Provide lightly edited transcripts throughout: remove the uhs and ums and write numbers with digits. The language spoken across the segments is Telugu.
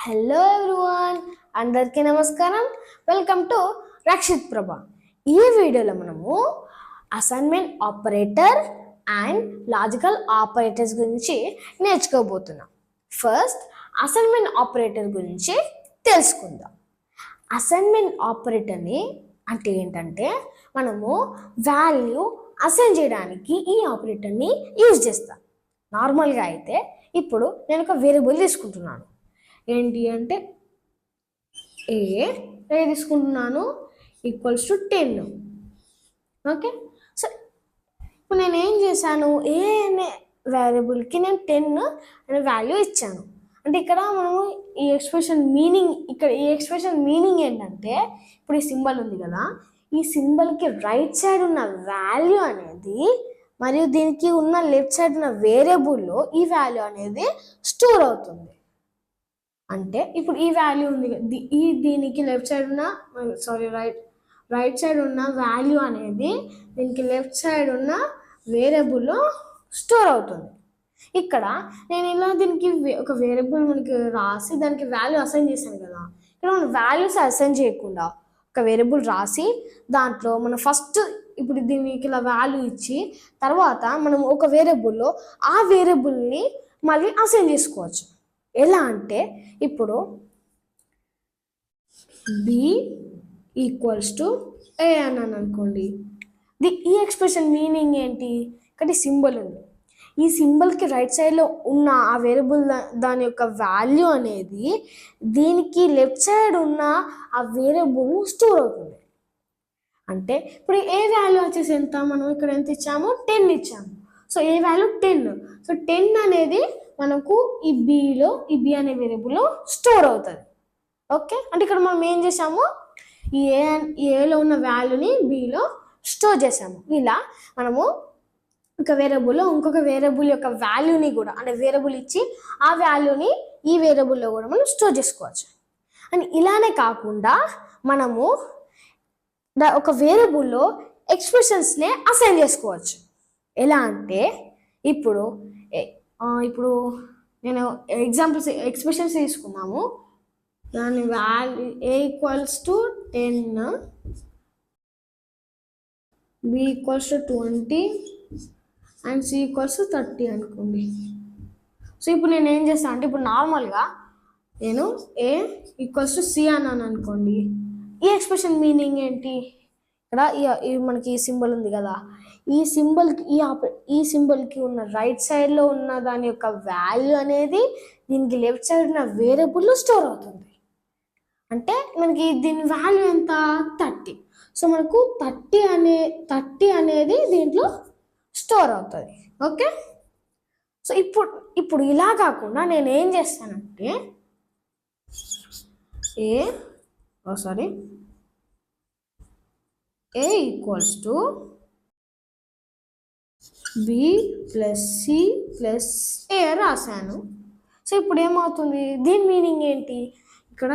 హలో ఎవ్రీవన్, అందరికీ నమస్కారం. వెల్కమ్ టు రక్షిత్ ప్రభా. ఈ వీడియోలో మనము assignment operator and logical operators గురించి నేర్చుకోబోతున్నాం. ఫస్ట్ అసైన్మెంట్ ఆపరేటర్ గురించి తెలుసుకుందాం. అసైన్మెంట్ ఆపరేటర్ని అంటే ఏంటంటే మనము వాల్యూ అసైన్ చేయడానికి ఈ ఆపరేటర్ని యూజ్ చేస్తాం. నార్మల్గా అయితే ఇప్పుడు నేను ఒక వేరియబుల్ తీసుకుంటున్నాను. ఏంటి అంటే ఏ తీసుకుంటున్నాను ఈక్వల్స్ టు 10. ఓకే, సో ఇప్పుడు నేను ఏం చేశాను, ఏ అనే వేరియబుల్కి నేను 10 అనే వాల్యూ ఇచ్చాను. అంటే ఇక్కడ మనము ఈ ఎక్స్ప్రెషన్ మీనింగ్ ఏంటంటే ఇప్పుడు ఈ సింబల్ ఉంది కదా, ఈ సింబల్కి రైట్ సైడ్ ఉన్న వాల్యూ అనేది మరియు దీనికి ఉన్న లెఫ్ట్ సైడ్ ఉన్న వేరియబుల్లో ఈ వాల్యూ అనేది స్టోర్ అవుతుంది. అంటే ఇప్పుడు ఈ వాల్యూ ఉంది, దీనికి లెఫ్ట్ సైడ్ ఉన్న రైట్ సైడ్ ఉన్న వాల్యూ అనేది దీనికి లెఫ్ట్ సైడ్ ఉన్న వేరియబుల్లో స్టోర్ అవుతుంది. ఇక్కడ నేను ఇలా దీనికి ఒక వేరియబుల్ మనకి రాసి దానికి వాల్యూ అసైన్ చేశాను కదా. ఇక్కడ మనం వాల్యూస్ అసైన్ చేయకుండా ఒక వేరియబుల్ రాసి దాంట్లో మనం ఫస్ట్ ఇప్పుడు దీనికి ఇలా వాల్యూ ఇచ్చి తర్వాత మనం ఒక వేరియబుల్లో ఆ వేరియబుల్ని మళ్ళీ అసైన్ చేసుకోవచ్చు. ఎలా అంటే ఇప్పుడు బి ఈక్వల్స్ టు ఏ అన్నాను అనుకోండి. ఈ ఎక్స్ప్రెషన్ మీనింగ్ ఏంటి, ఇక్కడ సింబల్ ఉంది, ఈ సింబల్కి రైట్ సైడ్లో ఉన్న ఆ వేరియబుల్ దాని యొక్క వాల్యూ అనేది దీనికి లెఫ్ట్ సైడ్ ఉన్న ఆ వేరియబుల్ స్టోర్ అవుతుంది. అంటే ఇప్పుడు ఏ వాల్యూ వచ్చేసి ఎంత, మనం ఇక్కడ ఎంత ఇచ్చాము, 10 ఇచ్చాము. సో ఏ వాల్యూ 10. సో 10 అనేది మనకు ఈ బి అనే వేరియబుల్లో స్టోర్ అవుతుంది. ఓకే, అంటే ఇక్కడ మనం ఏం చేసాము, ఈ ఏలో ఉన్న వాల్యూని బిలో స్టోర్ చేసాము. ఇలా మనము ఒక వేరియబుల్లో ఇంకొక వేరియబుల్ యొక్క వాల్యూని కూడా, అంటే వేరియబుల్ ఇచ్చి ఆ వాల్యూని ఈ వేరియబుల్లో కూడా మనం స్టోర్ చేసుకోవచ్చు. అండ్ ఇలానే కాకుండా మనము ఒక వేరియబుల్లో ఎక్స్ప్రెషన్స్నే అసైన్ చేసుకోవచ్చు. ఎలా అంటే ఇప్పుడు నేను ఎక్స్ప్రెషన్స్ తీసుకున్నాము. దాని value A equals to 10, B equals to 20 and C equals to 30 అనుకోండి. సో ఇప్పుడు నేను ఏం చేస్తాను అంటే ఇప్పుడు నార్మల్గా నేను ఏ ఈక్వల్స్ టు సి అన్నాను అనుకోండి. ఈ ఎక్స్ప్రెషన్ మీనింగ్ ఏంటి, ఇక్కడ మనకి ఈ సింబల్ ఉంది కదా, ఈ సింబల్కి ఉన్న రైట్ సైడ్లో ఉన్న దాని యొక్క వాల్యూ అనేది దీనికి లెఫ్ట్ సైడ్ ఉన్న వేరియబుల్లో స్టోర్ అవుతుంది. అంటే మనకి దీని వాల్యూ ఎంత, 30. సో మనకు 30 అనేది దీంట్లో స్టోర్ అవుతుంది. ఓకే, సో ఇప్పుడు ఇలా కాకుండా నేను ఏం చేస్తానంటే A equals to B plus C plus A రాశాను. సో ఇప్పుడు ఏమవుతుంది, దీని మీనింగ్ ఏంటి, ఇక్కడ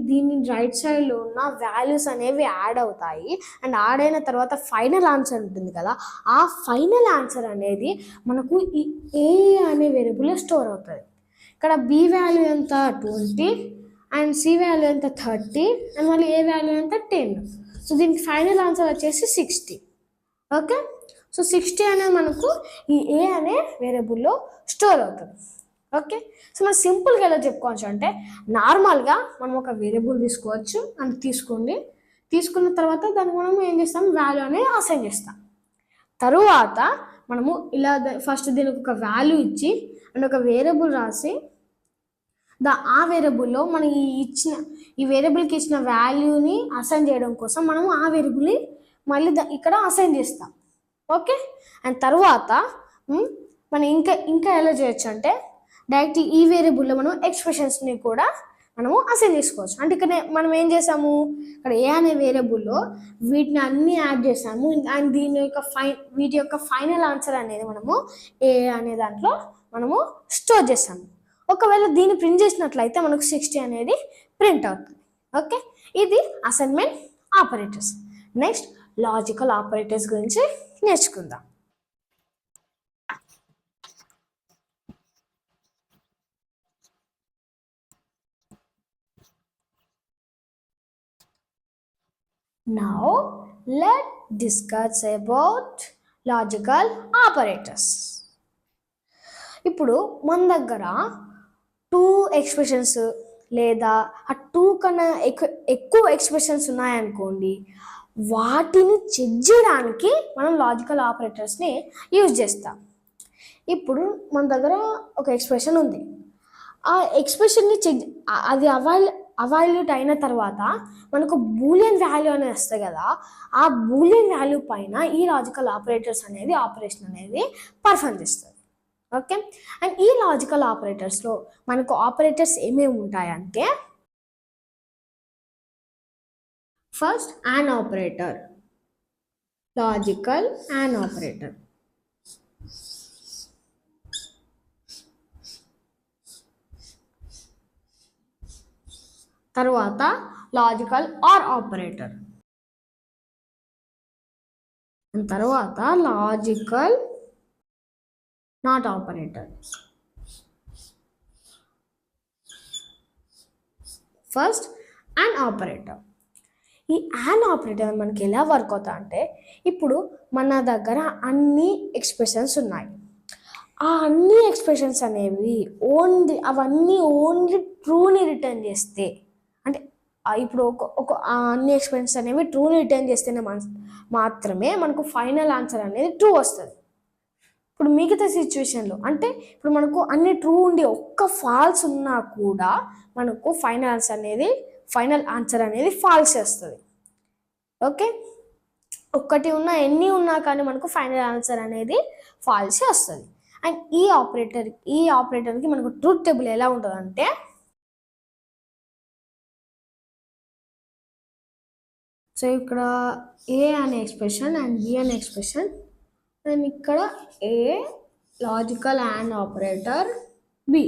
దీని రైట్ సైడ్లో ఉన్న వాల్యూస్ అనేవి యాడ్ అవుతాయి. అండ్ యాడ్ అయిన తర్వాత ఫైనల్ ఆన్సర్ ఉంటుంది కదా, ఆ ఫైనల్ ఆన్సర్ అనేది మనకు ఈ ఏ అనే వేరియబుల్లో స్టోర్ అవుతుంది. ఇక్కడ బి వాల్యూ ఎంత 20 అండ్ సి వాల్యూ ఎంత 30 అండ్ మళ్ళీ ఏ వాల్యూ ఎంత 10. సో దీనికి ఫైనల్ ఆన్సర్ వచ్చేసి 60. ఓకే, సో 60 అనేది మనకు ఈ ఏ అనే వేరియబుల్లో స్టోర్ అవుతుంది. ఓకే, సో మనం సింపుల్గా ఎలా చెప్పుకోవచ్చు అంటే నార్మల్గా మనం ఒక వేరియబుల్ తీసుకోవచ్చు అని తీసుకున్న తర్వాత దాన్ని మనం ఏం చేస్తాం, వాల్యూ అనేది అసైన్ చేస్తాం. తరువాత మనము ఇలా ఫస్ట్ దీనికి ఒక వాల్యూ ఇచ్చి అండ్ ఒక వేరియబుల్ రాసి ఆ వేరియబుల్లో మనం ఈ వేరియబుల్కి ఇచ్చిన వాల్యూని అసైన్ చేయడం కోసం మనము ఆ వేరియబుల్ని మళ్ళీ ఇక్కడ అసైన్ చేస్తాం. ఓకే, అండ్ తర్వాత మనం ఇంకా ఎలా చేయొచ్చు అంటే డైరెక్ట్ ఈ వేరియబుల్లో మనం ఎక్స్ప్రెషన్స్ని కూడా మనము అసైన్ చేసుకోవచ్చు. అంటే ఇక్కడ మనం ఏం చేసాము, ఇక్కడ ఏ అనే వేరియబుల్లో వీటిని అన్నీ యాడ్ చేసాము అండ్ వీటి యొక్క ఫైనల్ ఆన్సర్ అనేది మనము ఏ అనే దాంట్లో మనము స్టోర్ చేసాము. ఒకవేళ దీన్ని ప్రింట్ చేసినట్లయితే మనకు 60 అనేది ప్రింట్ అవుతుంది. ఓకే, ఇది assignment operators. Next logical operators గురించి నేర్చుకుందాం. Now let's discuss about logical operators. ఇప్పుడు మన దగ్గర 2 ఎక్స్ప్రెషన్స్ లేదా ఆ 2 కన్నా ఎక్కువ ఎక్స్ప్రెషన్స్ ఉన్నాయనుకోండి, వాటిని చెక్ చేయడానికి మనం లాజికల్ ఆపరేటర్స్ని యూజ్ చేస్తాం. ఇప్పుడు మన దగ్గర ఒక ఎక్స్ప్రెషన్ ఉంది, ఆ ఎక్స్ప్రెషన్ని చెక్ అది అవాల్యూట్ అయిన తర్వాత మనకు బూలియన్ వాల్యూ అనేది వస్తుంది కదా, ఆ బూలియన్ వాల్యూ పైన ఈ లాజికల్ ఆపరేటర్స్ అనేది ఆపరేషన్ అనేది పర్ఫామ్ చేస్తుంది. ఓకే, అండ్ ఈ లాజికల్ ఆపరేటర్స్లో మనకు ఆపరేటర్స్ ఏమేమి ఉంటాయంటే, first and operator, logical and operator. తర్వాత లాజికల్ ఆర్ ఆపరేటర్, తర్వాత logical not operator. First and operator. ఈ అండ్ ఆపరేటర్ మనకి ఎలా వర్క్ అవుతా అంటే, ఇప్పుడు మన దగ్గర అన్ని ఎక్స్ప్రెషన్స్ ఉన్నాయి, ఆ అన్ని ఎక్స్ప్రెషన్స్ అనేవి అవన్నీ ఓన్లీ ట్రూని రిటర్న్ చేస్తే, అంటే ఇప్పుడు ఒక అన్ని ఎక్స్ప్రెషన్స్ అనేవి ట్రూని రిటర్న్ చేస్తేనే మాత్రమే మనకు ఫైనల్ ఆన్సర్ అనేది ట్రూ వస్తుంది. ఇప్పుడు మిగతా సిచ్యువేషన్లో అంటే ఇప్పుడు మనకు అన్ని ట్రూ ఉండి ఒక్క ఫాల్స్ ఉన్నా కూడా మనకు ఫైనల్ ఆన్సర్ అనేది ఫాల్స్ వస్తుంది. ఓకే, ఒక్కటి ఉన్నా ఎన్ని ఉన్నా కానీ మనకు ఫైనల్ ఆన్సర్ అనేది ఫాల్స్ వస్తుంది. అండ్ ఈ ఆపరేటర్కి మనకు ట్రూత్ టేబుల్ ఎలా ఉంటుందంటే, సో ఇక్కడ ఏ అనే ఎక్స్ప్రెషన్ అండ్ బి అనే ఎక్స్ప్రెషన్, అండ్ ఇక్కడ A logical and operator B.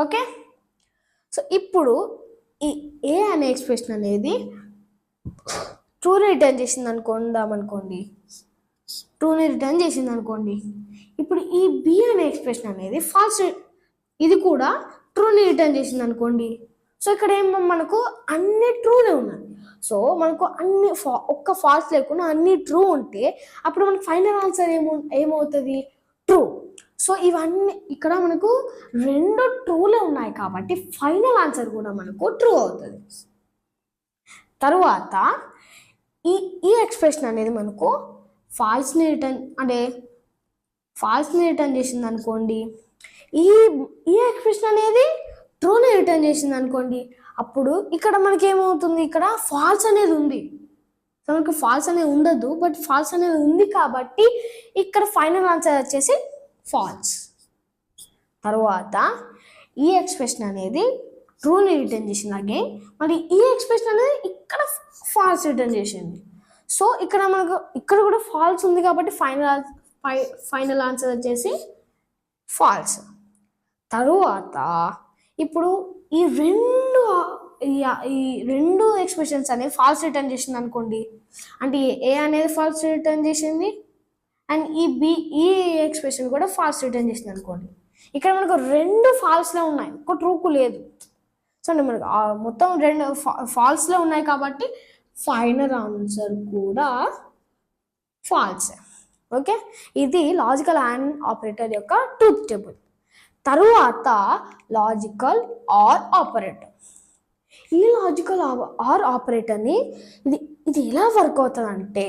Okay, so ఇప్పుడు ఈ ఏ అనే ఎక్స్ప్రెషన్ అనేది ట్రూని రిటర్న్ చేసింది అనుకోండి, ఇప్పుడు ఈ బి అనే ఎక్స్ప్రెషన్ అనేది ఫాల్స్, ఇది కూడా ట్రూని రిటర్న్ చేసింది అనుకోండి. సో ఇక్కడ ఏమో మనకు అన్ని ట్రూనే ఉన్నాయి. సో మనకు ఒక్క ఫాల్స్ లేకుండా అన్ని ట్రూ ఉంటే అప్పుడు మనకు ఫైనల్ ఆన్సర్ ఏమవుతుంది? ట్రూ. సో ఇవన్నీ ఇక్కడ మనకు 2 ట్రూలే ఉన్నాయి కాబట్టి ఫైనల్ ఆన్సర్ కూడా మనకు ట్రూ అవుతుంది. తరువాత ఈ ఎక్స్ప్రెషన్ అనేది మనకు ఫాల్స్ని రిటర్న్ చేసింది అనుకోండి, ఈ ఎక్స్ప్రెషన్ అనేది ట్రూని రిటర్న్ చేసింది అనుకోండి, అప్పుడు ఇక్కడ మనకి ఏమవుతుంది, ఇక్కడ ఫాల్స్ అనేది ఉంది. సో మనకు ఫాల్స్ అనేది ఉండదు, బట్ ఫాల్స్ అనేది ఉంది కాబట్టి ఇక్కడ ఫైనల్ ఆన్సర్ వచ్చేసి ఫాల్స్. తర్వాత ఈ ఎక్స్ప్రెషన్ అనేది ట్రూని రిటర్న్ చేసింది అగైన్, మరి ఈ ఎక్స్ప్రెషన్ అనేది ఇక్కడ ఫాల్స్ రిటర్న్ చేసింది. సో ఇక్కడ కూడా ఫాల్స్ ఉంది కాబట్టి ఫైనల్ ఆన్సర్ వచ్చేసి ఫాల్స్. తరువాత ఇప్పుడు ఈ రెండు ఎక్స్ప్రెషన్స్ అనేవి ఫాల్స్ రిటర్న్ చేసింది అనుకోండి, అంటే ఏ అనేది ఫాల్స్ రిటర్న్ చేసింది అండ్ ఈ ఎక్స్ప్రెషన్ కూడా ఫాల్స్ రిటర్న్ చేసింది అనుకోండి. ఇక్కడ మనకు 2 ఫాల్స్లో ఉన్నాయి, ఒక ట్రూకు లేదు. సో మనకు మొత్తం 2 ఫాల్స్లో ఉన్నాయి కాబట్టి ఫైనల్ ఆన్సర్ కూడా ఫాల్స్. ఓకే, ఇది లాజికల్ అండ్ ఆపరేటర్ యొక్క ట్రూత్ టేబుల్. తరువాత లాజికల్ ఆర్ ఆపరేటర్. ఈ లాజికల్ ఆర్ ఆపరేటర్ని ఇది ఎలా వర్క్ అవుతుందంటే,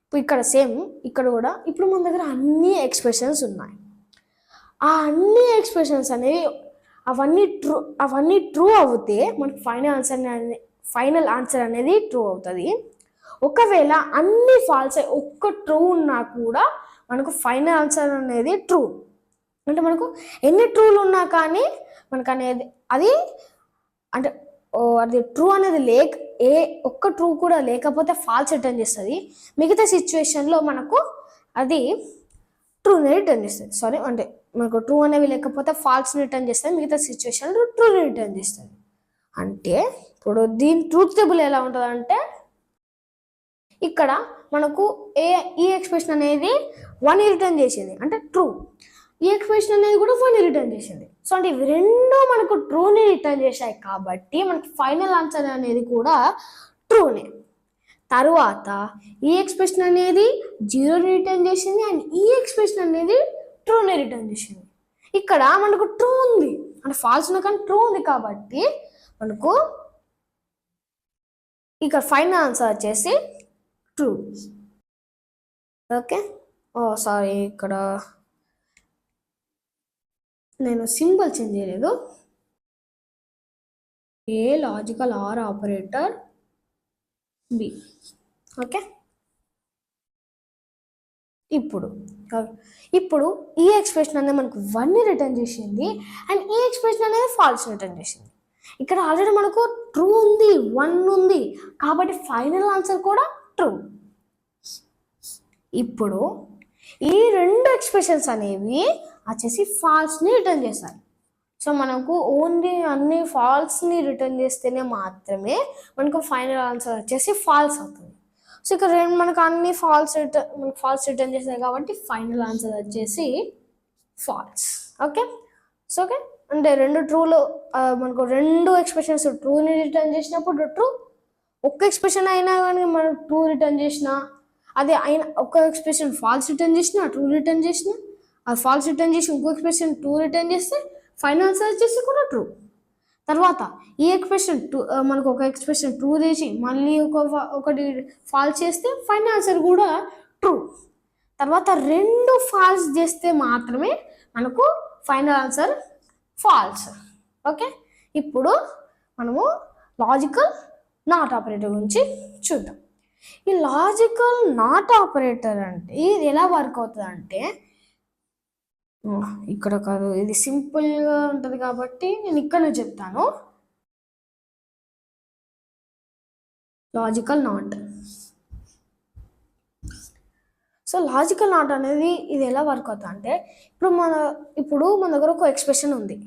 ఇప్పుడు ఇక్కడ సేమ్ ఇక్కడ కూడా ఇప్పుడు మన దగ్గర అన్ని ఎక్స్ప్రెషన్స్ ఉన్నాయి, ఆ అన్ని ఎక్స్ప్రెషన్స్ అనేవి అవన్నీ ట్రూ అవుతే మనకు ఫైనల్ ఆన్సర్ అనేది ట్రూ అవుతుంది. ఒకవేళ అన్ని ఫాల్స్ ఒక్క ట్రూ ఉన్నా కూడా మనకు ఫైనల్ ఆన్సర్ అనేది ట్రూ. అంటే మనకు ఎన్ని ట్రూలు ఉన్నా కానీ మనకు అనేది అది ట్రూ అనేది ఒక్క ట్రూ కూడా లేకపోతే ఫాల్స్ రిటర్న్ చేస్తుంది. మిగతా సిచ్యువేషన్లో మనకు అది ట్రూని రిటర్న్ చేస్తుంది. సారీ, అంటే మనకు ట్రూ అనేవి లేకపోతే ఫాల్స్ని రిటర్న్ చేస్తుంది, మిగతా సిచ్యువేషన్లో ట్రూని రిటర్న్ చేస్తుంది. అంటే ఇప్పుడు దీని ట్రూత్ టేబుల్ ఎలా ఉంటుంది అంటే, ఇక్కడ మనకు ఈ ఎక్స్ప్రెషన్ అనేది 1 రిటర్న్ చేసింది అంటే ట్రూ, ఈ ఎక్స్ప్రెషన్ అనేది కూడా 1 రిటర్న్ చేసింది. సో అంటే ఇవి 2 మనకు ట్రూని రిటర్న్ చేశాయి కాబట్టి మనకు ఫైనల్ ఆన్సర్ అనేది కూడా ట్రూనే. తరువాత ఈ ఎక్స్ప్రెషన్ అనేది జీరోని రిటర్న్ చేసింది అండ్ ఈ ఎక్స్ప్రెషన్ అనేది ట్రూని రిటర్న్ చేసింది. ఇక్కడ మనకు ట్రూ ఉంది అంటే ఫాల్స్ ఉన్న కానీ ట్రూ ఉంది కాబట్టి మనకు ఇక్కడ ఫైనల్ ఆన్సర్ వచ్చేసి ట్రూ. ఓకే, సారీ ఇక్కడ నేను సింబల్ చేంజ్ చేయలేదు. A logical or operator B. Okay, ఇప్పుడు ఈ ఎక్స్ప్రెషన్ అనేది మనకు 1ని రిటర్న్ చేసింది అండ్ ఈ ఎక్స్ప్రెషన్ అనేది ఫాల్స్ రిటర్న్ చేసింది. ఇక్కడ ఆల్రెడీ మనకు ట్రూ ఉంది, 1 ఉంది కాబట్టి ఫైనల్ ఆన్సర్ కూడా ట్రూ. ఇప్పుడు ఈ రెండు ఎక్స్ప్రెషన్స్ అనేవి వచ్చేసి ఫాల్స్ని రిటర్న్ చేస్తాయి. సో మనకు ఓన్లీ అన్ని ఫాల్స్ని రిటర్న్ చేస్తేనే మాత్రమే మనకు ఫైనల్ ఆన్సర్ వచ్చేసి ఫాల్స్ అవుతుంది. సో ఇక్కడ మనకు అన్ని ఫాల్స్ రిటర్న్ చేస్తాయి కాబట్టి ఫైనల్ ఆన్సర్ వచ్చేసి ఫాల్స్. ఓకే, సో ఓకే అంటే రెండు ట్రూలు మనకు రెండు ఎక్స్ప్రెషన్స్ ట్రూని రిటర్న్ చేసినప్పుడు ట్రూ, ఒక్క ఎక్స్ప్రెషన్ అయినా కానీ మనం ట్రూ రిటర్న్ చేసినా, అదే అయినా ఒక్క ఎక్స్ప్రెషన్ ఫాల్స్ రిటర్న్ చేసినా ట్రూ రిటర్న్ చేసినా, అది ఫాల్స్ రిటర్న్ చేసి ఇంకో ఎక్స్ప్రెషన్ ట్రూ రిటర్న్ చేస్తే ఫైనల్ ఆన్సర్ వచ్చేసి కూడా ట్రూ. తర్వాత ఈ ఎక్స్ప్రెషన్ మనకు ఒక ఎక్స్ప్రెషన్ ట్రూ చేసి మళ్ళీ ఒకటి ఫాల్స్ చేస్తే ఫైనల్ ఆన్సర్ కూడా ట్రూ. తర్వాత రెండు ఫాల్స్ చేస్తే మాత్రమే మనకు ఫైనల్ ఆన్సర్ ఫాల్స్. ఓకే, ఇప్పుడు మనము లాజికల్ నాట్ ఆపరేటర్ గురించి చూద్దాం. ఈ లాజికల్ నాట్ ఆపరేటర్ అంటే ఇది ఎలా వర్క్ అవుతుంది అంటే, ఇక్కడ కాదు, ఇది సింపుల్గా ఉంటుంది కాబట్టి నేను ఇక్కడ చెప్తాను. Logical not. So logical not అనేది ఇది ఎలా వర్క్ అవుతుంది అంటే, ఇప్పుడు మన దగ్గర ఒక ఎక్స్ప్రెషన్ ఉంది.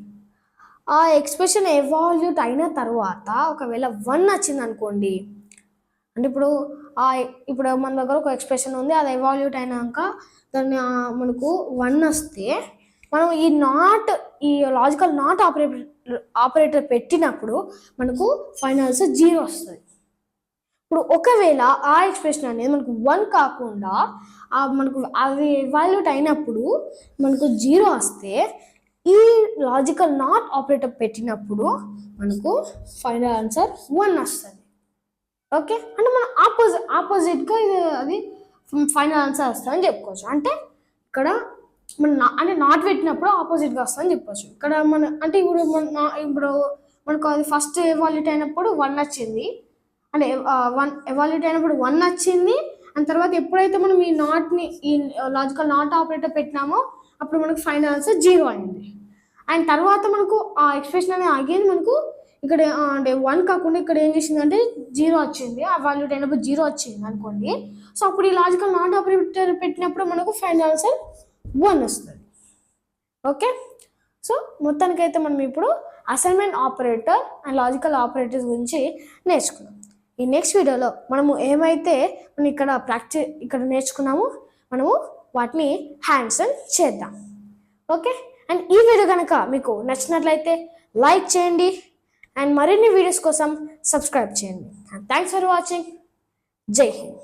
ఆ ఎక్స్ప్రెషన్ ఎవాల్యూట్ అయిన తర్వాత ఒకవేళ 1 వచ్చింది అనుకోండి, అంటే ఇప్పుడు మన దగ్గర ఒక ఎక్స్ప్రెషన్ ఉంది, అది ఎవాల్యూట్ అయినాక దాన్ని మనకు 1 వస్తే మనం ఈ లాజికల్ నాట్ ఆపరేటర్ పెట్టినప్పుడు మనకు ఫైనల్ ఆన్సర్ 0 వస్తుంది. ఇప్పుడు ఒకవేళ ఆ ఎక్స్ప్రెషన్ అనేది మనకు 1 కాకుండా మనకు అది ఎవాల్యూట్ అయినప్పుడు మనకు 0 వస్తే ఈ లాజికల్ నాట్ ఆపరేటర్ పెట్టినప్పుడు మనకు ఫైనల్ ఆన్సర్ 1 వస్తుంది. ఓకే, అంటే మనం ఆపోజిట్గా అది ఫైనల్ ఆన్సర్ వస్తుందని చెప్పుకోవచ్చు. అంటే ఇక్కడ అంటే నాట్ పెట్టినప్పుడు ఆపోజిట్గా వస్తుందని చెప్పుకోవచ్చు. ఇక్కడ ఇప్పుడు మనకు అది ఫస్ట్ ఎవాల్యూట్ అయినప్పుడు 1 వచ్చింది, అంటే ఎవాల్యూట్ అయినప్పుడు 1 వచ్చింది. అండ్ తర్వాత ఎప్పుడైతే మనం ఈ లాజికల్ నాట్ ఆపరేటర్ పెట్టినామో అప్పుడు మనకు ఫైనల్ ఆన్సర్ 0 అయింది. అండ్ తర్వాత మనకు ఆ ఎక్స్ప్రెషన్ అనేది అగైన్ మనకు ఇక్కడ అంటే 1 కాకుండా ఇక్కడ ఏం చేసిందంటే 0 వచ్చింది, ఆ వాల్యూట్ అయినప్పుడు 0 వచ్చింది అనుకోండి. సో అప్పుడు ఈ లాజికల్ నాట్ ఆపరేటర్ పెట్టినప్పుడు మనకు ఫైనల్ ఆన్సర్ 1 వస్తుంది. ఓకే, సో మొత్తానికైతే మనం ఇప్పుడు assignment operator and logical operators గురించి నేర్చుకున్నాం. ఈ నెక్స్ట్ వీడియోలో మనము ఏమైతే మనం ఇక్కడ నేర్చుకున్నామో మనము వాటిని హ్యాండ్స్ ఆన్ చేద్దాం. ఓకే, అండ్ ఈ వీడియో కనుక మీకు నచ్చినట్లయితే లైక్ చేయండి అండ్ మరిన్ని వీడియోస్ కోసం సబ్స్క్రైబ్ చేయండి. Thanks for watching. జై హింద్.